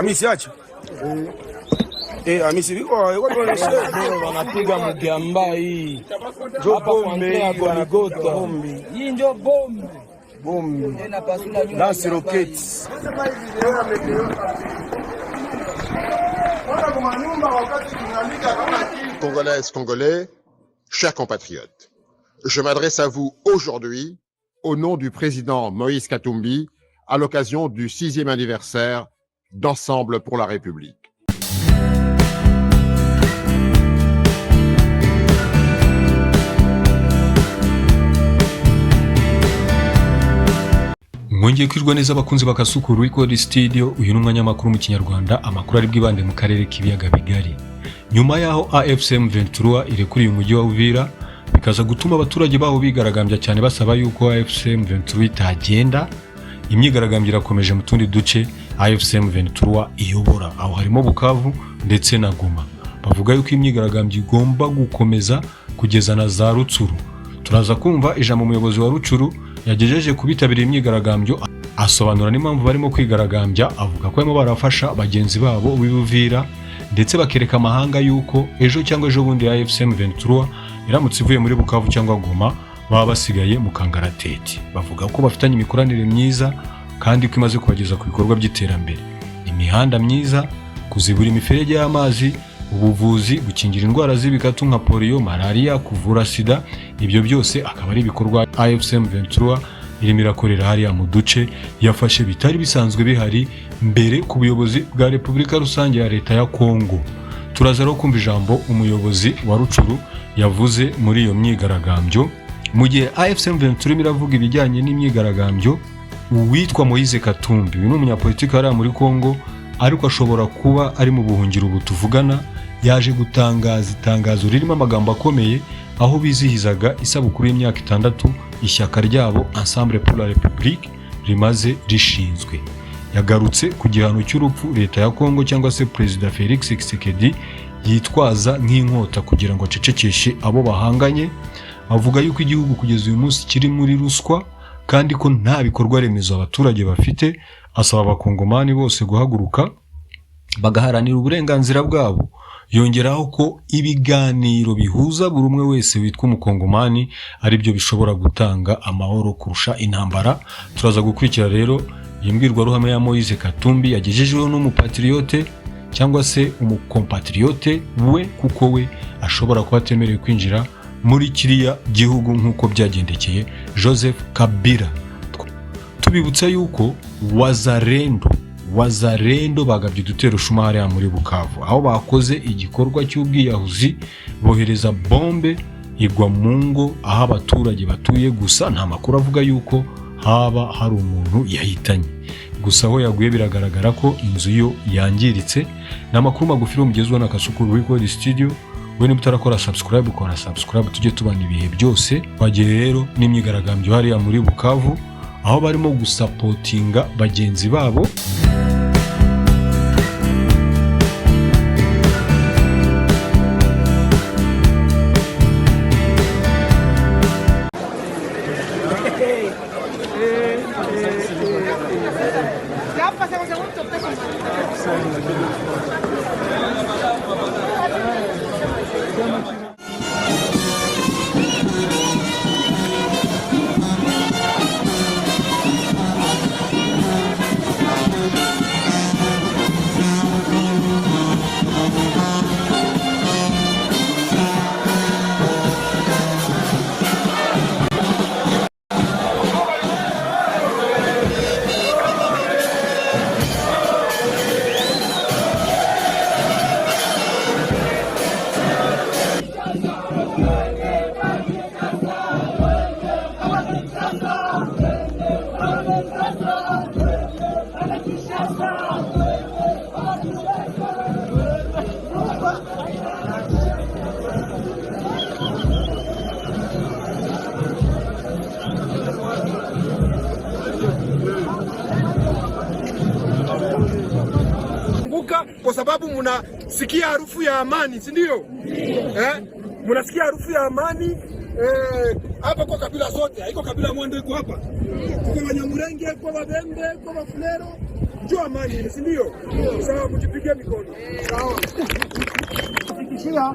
Hamisi acha. Hamisi biko wanapiga mkiamba hii. Hapa bombe kwa Gota. Hii ndio bombe. Bombe. Lance rockets. Congolaises, Congolais, chers compatriotes, je m'adresse à vous aujourd'hui au nom du président Moïse Katumbi à l'occasion du 6e anniversaire d'Ensemble pour la République. Mwongeye kwirwa neza abakunzi bakasukuru Record Studio. Uyu numwanya makuru mu Kinyarwanda, amakuru ari bwibande mu karere k'ibiyaga bigari. Nyuma yaho AFCM 23 irekuriye umujyi wa Uvira, bikaza gutuma abaturage baho bigaragambya cyane basaba yuko AFCM 23 itagenda. Imyigaragambyo irakomeje mu tundi duce AFCM 23 iyobora, aho harimo Bukavu ndetse na Goma. Bavuga yuko imyigaragambyo igomba gukomeza kugeza na za Rutsuru. Turaza kumva ijambo umuyobozi wa Rutsuru yagejeje kubitabira imyigaragambyo, asobanura n'impamvu barimo kwigaragambya. Avuga ko barimo barafasha bagenzi babo bibuvira ndetse bakereka amahanga yuko ejo cyangwa ejo bundi AFCM 23 iramutse ivuye muri Bukavu cyangwa Goma baba basigaye mu kangaratete. Bavuga ko bafitanye imikoranire myiza kandi ko imaze kubageza ku bikorwa by'iterambere, imihanda myiza, kuzibura imiferege y'amazi, ubuvuzi, gukingira indwara z'ibikatu nka polio, malaria, kuvura sida. Ibyo byose akaba ari ibikorwa AFCM 23 irimo irakorera hariya mu duce yafashe bitari bisanzwe bihari mbere ku buyobozi bwa Repubulika Rusange ya Leta ya Kongo. Turaza ro kumva ijambo umuyobozi wa Rutsuru yavuze muri iyo myigaragambyo. Mu gihe AFCM 23 iravuga ibijyanye n'imyigaragambyo, uwitwa Moïse Katumbi, uyu n'umunyapolitiki ari muri Kongo ariko ashobora kuba ari mu buhungiro ubu tuvugana, yaje gutangaza itangazo ririmo amagambo akomeye aho bizihizaga isabukuru y'imyaka 6 ishyaka ryabo Ensemble pour la République rimaze rishinzwe. Yagarutse ku gihano cy'urupfu Leta ya Kongo cyangwa se President Felix Tshisekedi yitwaza nk'inkota kugira ngo acecekeshe abo bahanganye. Avuga yuko igihugu kugeza uyu munsi kiri muri ruswa kandi ko nta bikorwa remezo abaturage bafite. Asaba abakongomani bose guhaguruka bagaharanira uburenganzira bwabo. Yongeraho ko ibiganiro bihuza buri umwe wese witwa umukongomani ari byo bishobora gutanga amahoro kurusha intambara. Turaza gukurikira rero imbwirwaruhame ya Moïse Katumbi yagejejeho n'umupatriote cyangwa se umukompatriote we, kuko we ashobora kuba atemerewe kwinjira muri kiriya gihugu nk'uko byagendekeye Joseph Kabila. Tubibutsa yuko Wazarendo bagabye udutero shumari ya muri Bukavu, aho bakoze igikorwa cy'ubwiyahuzi bohereza bombe igwa mu ngo aho abaturage batuye. Gusa nta makuru avuga yuko haba hari umuntu yahitanye, gusa aho yaguye biragaragara ko inzu yo yangiritse. Na makuru magufi mugezwa na Kasukuru Record Studio. We niba utarakora subscribe, ukora subscribe tujye tubana ibihe byose. Bagiye rero n'imyigaragambyo hariya muri Bukavu aho barimo gusapotinga bagenzi babo. Kwa sababu mnasikia harufu ya amani, si ndio? Mnasikia harufu ya amani hapa kwa kabila zote, haiko kabila moja iko hapa. Kwa Wanyamulenge, kwa Wabembe, kwa Wafulero, Njoo amani, si ndio? Sawa, mjipigie mikono. Sawa. Fikishia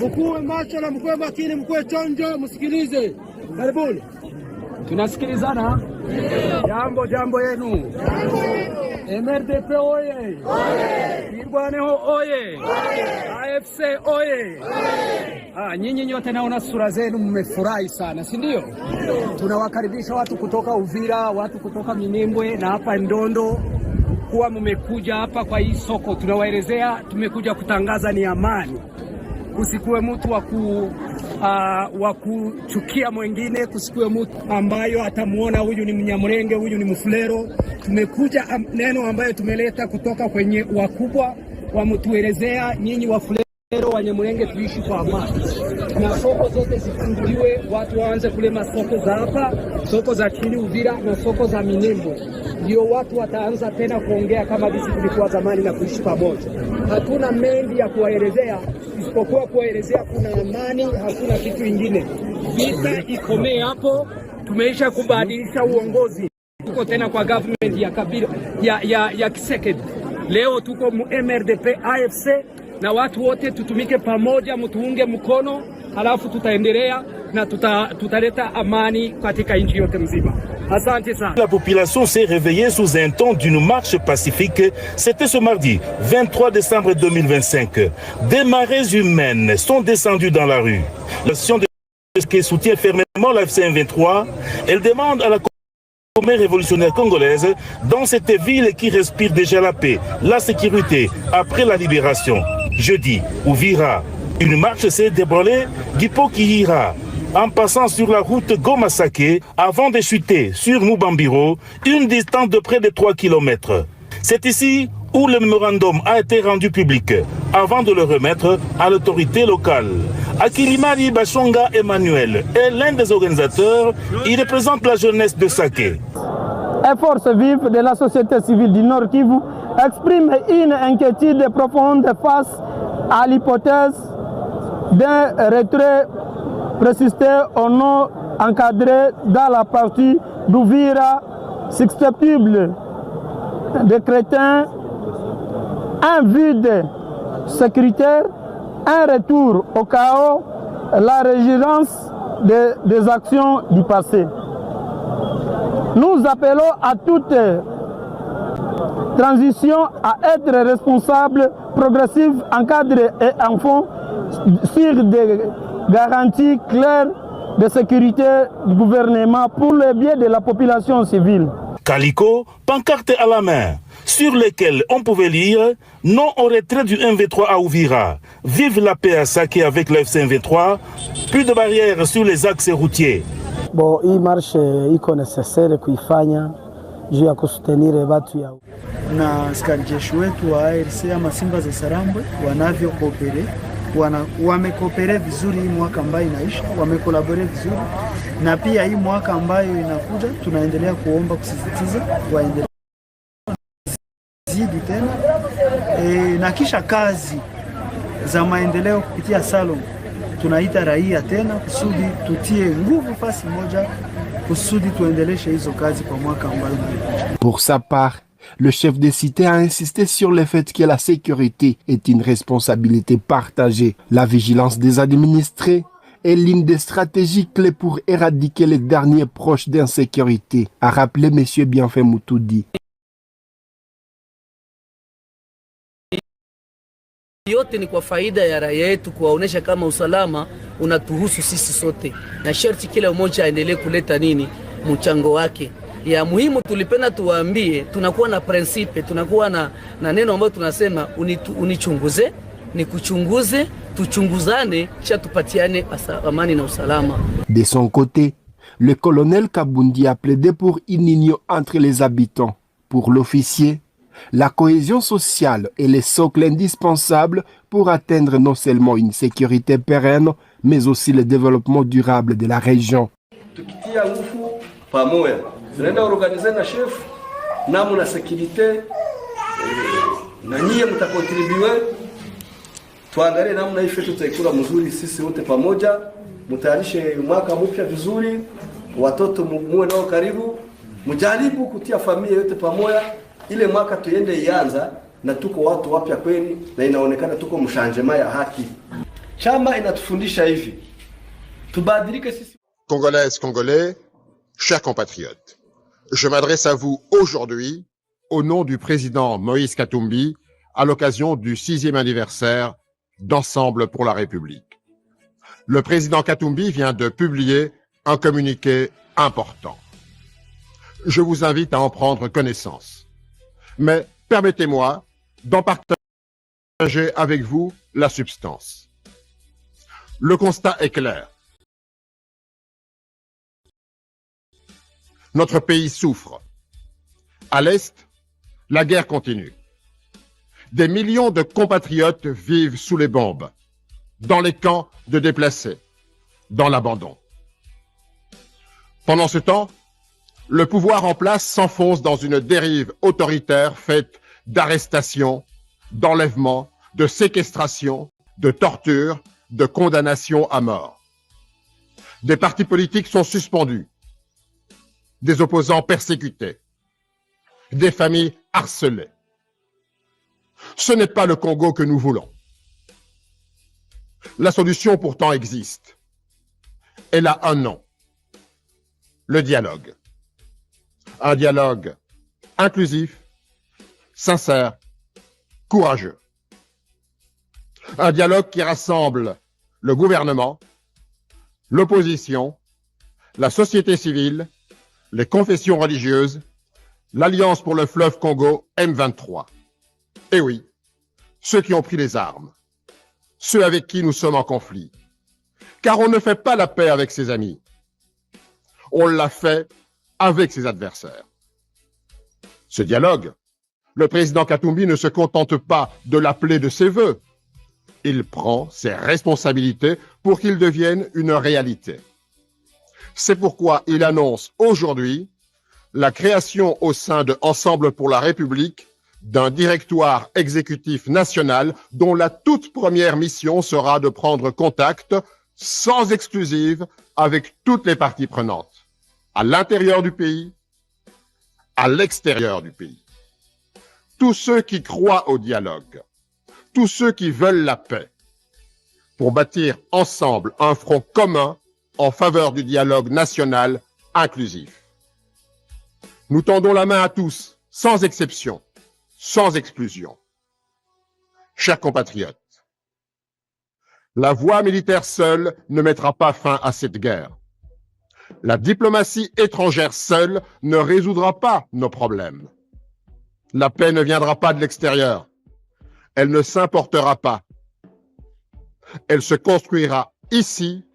mkue macho na mkue makini, mkue chonjo, msikilize. Karibuni. Tunasikilizana? Jambo yenu. MRDP oye! Twirwaneho oye! AFC oye! Nyinyi nyote naona sura zenu mmefurahi sana, si ndio? Tunawakaribisha watu kutoka Uvira, watu kutoka Minembwe na hapa Ndondo kuwa mmekuja hapa kwa hii soko. Tunawaelezea tumekuja kutangaza ni amani. Kusikue mtu wa kuchukia mwingine, kusikue mtu ambayo atamuona huyu ni Mnyamulenge, huyu ni Mfulero. Tumekuja neno ambayo tumeleta kutoka kwenye wakubwa wamutuelezea nyinyi Wafulero, Wanyamulenge tuishi kwa amani. Na soko zote zifunguliwe, watu waanze kulema soko za hapa, soko za chini Uvira na soko za Minembwe. Ndio watu wataanza tena kuongea kama vile tulikuwa zamani na kuishi pamoja. Hatuna mengi ya kuwaelezea isipokuwa kuwaelezea kuna amani, hakuna kitu kingine. Vita ikomee hapo, tumeisha kubadilisha uongozi. Tuko tena kwa government ya Kabila ya Kisekedi. Leo tuko MRDP AFC na watu wote tutumike pamoja, mtuunge mkono, halafu tutaendelea na tutaleta amani katika nchi yote mzima. Asante sana. La population s'est réveillée sous un ton d'une marche pacifique. C'était ce mardi 23 décembre 2025. Des marées humaines sont descendues dans la rue. L'association qui soutient fermement la FC23, elle demande à la Armée révolutionnaire congolaise dans cette ville qui respire déjà la paix, la sécurité après la libération. Jeudi, Uvira, une marche s'est déroulée d'Ipokihira en passant sur la route Goma-Sake avant de chuter sur Mubambiro, une distance de près de 3 km. C'est ici où le mémorandum a été rendu public avant de le remettre à l'autorité locale. Akilimari Bashonga Emmanuel est l'un des organisateurs. Il représente la jeunesse de Sake. Les forces vives de la société civile du Nord Kivu expriment une inquiétude profonde face à l'hypothèse d'un retrait persisté au non encadré dans la partie d'Uvira susceptible de créer un vide sécuritaire, un retour au chaos, la régence des actions du passé. Nous appelons à toute transition à être responsable, progressive, encadrée et en fond sur des garanties claires de sécurité du gouvernement pour le bien de la population civile. Calico, pancarte à la main, sur lesquelles on pouvait lire « Non au retrait du M23 à Uvira, vive la paix à Sake avec le FC23, plus de barrières sur les axes routiers ». Bon, hii marche iko necessaire kuifanya juu ya kusutenire watu ya na askari jeshi wetu wa ARC ama Simba za Sarambwe wanavyo koopere, wamekopere vizuri hii mwaka ambayo inaisha, wamekolabore vizuri, na pia hii mwaka ambayo inakuja tunaendelea kuomba kusisitiza waendelee zidi tena na kisha kazi za maendeleo kupitia salon tunaita raia tena kusudi tutie nguvu fasi moja kusudi tuendeleshe hizo kazi kwa mwaka ambayo unakuja. Pour sa part, le chef de cité a insisté sur le fait que la sécurité est une responsabilité partagée. La vigilance des administrés est l'une des stratégies clés pour éradiquer les derniers proches d'insécurité, a rappelé M. Bienfait Moutoudi. Yote ni kwa faida ya raia yetu, kuwaonesha kama usalama unatuhusu sisi sote, na sharti kila mmoja aendelee kuleta mchango wake. Ya muhimu tulipenda tuwaambie, tunakuwa na principe, tunakuwa na neno ambalo tunasema unichunguze, nikuchunguze, tuchunguzane, kisha tupatiane amani na usalama. De son côté, le colonel Kabundi a plaidé pour une union entre les habitants. Pour l'officier, la cohésion sociale est le socle indispensable pour atteindre non seulement une sécurité pérenne, mais aussi le développement durable de la région. Tukitia nguvu pamoja, tunaenda organize na chef namu na sécurité na nyie mtakontribue, tuangalie namna hii fetu tutaikula mzuri sisi wote pamoja, mtayarishe mwaka mpya vizuri, watoto muwe nao karibu, mjaribu kutia familia yote pamoja ile mwaka tuende ianza na tuko watu wapya kweli, na inaonekana tuko mshanjema ya haki. Chama inatufundisha hivi, tubadilike sisi. Congolaises, Congolais, chers compatriotes, je m'adresse à vous aujourd'hui au nom du président Moïse Katumbi à l'occasion du 6e anniversaire d'Ensemble pour la République. Le président Katumbi vient de publier un communiqué important. Je vous invite à en prendre connaissance. Mais permettez-moi d'en partager avec vous la substance. Le constat est clair. Notre pays souffre. À l'Est, la guerre continue. Des millions de compatriotes vivent sous les bombes, dans les camps de déplacés, dans l'abandon. Pendant ce temps, le pouvoir en place s'enfonce dans une dérive autoritaire faite d'arrestations, d'enlèvements, de séquestrations, de tortures, de condamnations à mort. Des partis politiques sont suspendus, des opposants persécutés, des familles harcelées. Ce n'est pas le Congo que nous voulons. La solution pourtant existe. Elle a un nom. Le dialogue. Un dialogue inclusif, sincère, courageux. Un dialogue qui rassemble le gouvernement, l'opposition, la société civile, les confessions religieuses, l'Alliance pour le fleuve Congo M23. Et oui, ceux qui ont pris les armes, ceux avec qui nous sommes en conflit. Car on ne fait pas la paix avec ses amis. On l'a fait avec ses adversaires. Ce dialogue, le président Katumbi ne se contente pas de l'appeler de ses vœux. Il prend ses responsabilités pour qu'il devienne une réalité. C'est pourquoi il annonce aujourd'hui la création au sein de Ensemble pour la République d'un directoire exécutif national dont la toute première mission sera de prendre contact sans exclusive avec toutes les parties prenantes, à l'intérieur du pays, à l'extérieur du pays. Tous ceux qui croient au dialogue, tous ceux qui veulent la paix, pour bâtir ensemble un front commun en faveur du dialogue national inclusif. Nous tendons la main à tous, sans exception, sans exclusion. Chers compatriotes, la voie militaire seule ne mettra pas fin à cette guerre. La diplomatie étrangère seule ne résoudra pas nos problèmes. La paix ne viendra pas de l'extérieur. Elle ne s'importera pas. Elle se construira ici,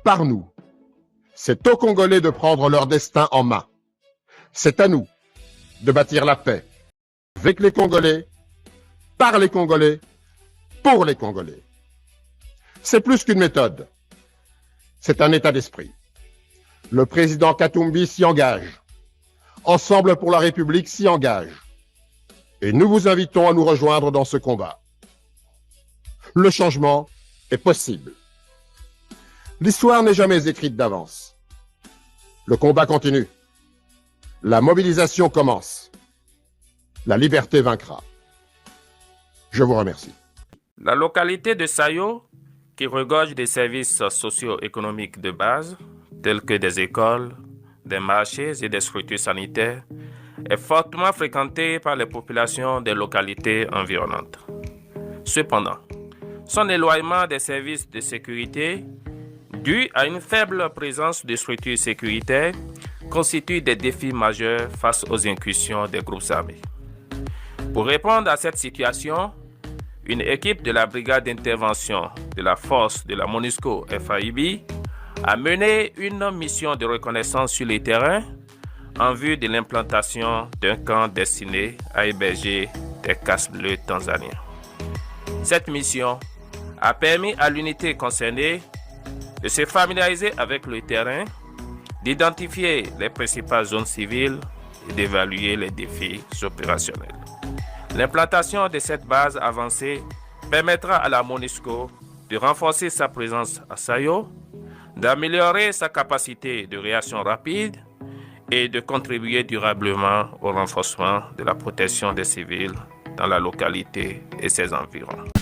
par nous. C'est aux Congolais de prendre leur destin en main. C'est à nous de bâtir la paix avec les Congolais, par les Congolais, pour les Congolais. C'est plus qu'une méthode. C'est un état d'esprit. Le président Katumbi s'y engage. Ensemble pour la République s'y engage. Et nous vous invitons à nous rejoindre dans ce combat. Le changement est possible. L'histoire n'est jamais écrite d'avance. Le combat continue. La mobilisation commence. La liberté vaincra. Je vous remercie. La localité de Sayo, qui regorge des services socio-économiques de base, tels que des écoles, des marchés et des structures sanitaires, est fortement fréquentée par les populations des localités environnantes. Cependant, son éloignement des services de sécurité, dû à une faible présence de structures sécuritaires, constitue des défis majeurs face aux incursions des groupes armés. Pour répondre à cette situation, une équipe de la brigade d'intervention de la force de la MONUSCO FAIB a mené une mission de reconnaissance sur les terrains en vue de l'implantation d'un camp destiné à héberger des casse-bleus tanzaniens. Cette mission a permis à l'unité concernée de se familiariser avec le terrain, d'identifier les principales zones civiles et d'évaluer les défis opérationnels. L'implantation de cette base avancée permettra à la MONUSCO de renforcer sa présence à Sayo, d'améliorer sa capacité de réaction rapide et de contribuer durablement au renforcement de la protection des civils dans la localité et ses environs.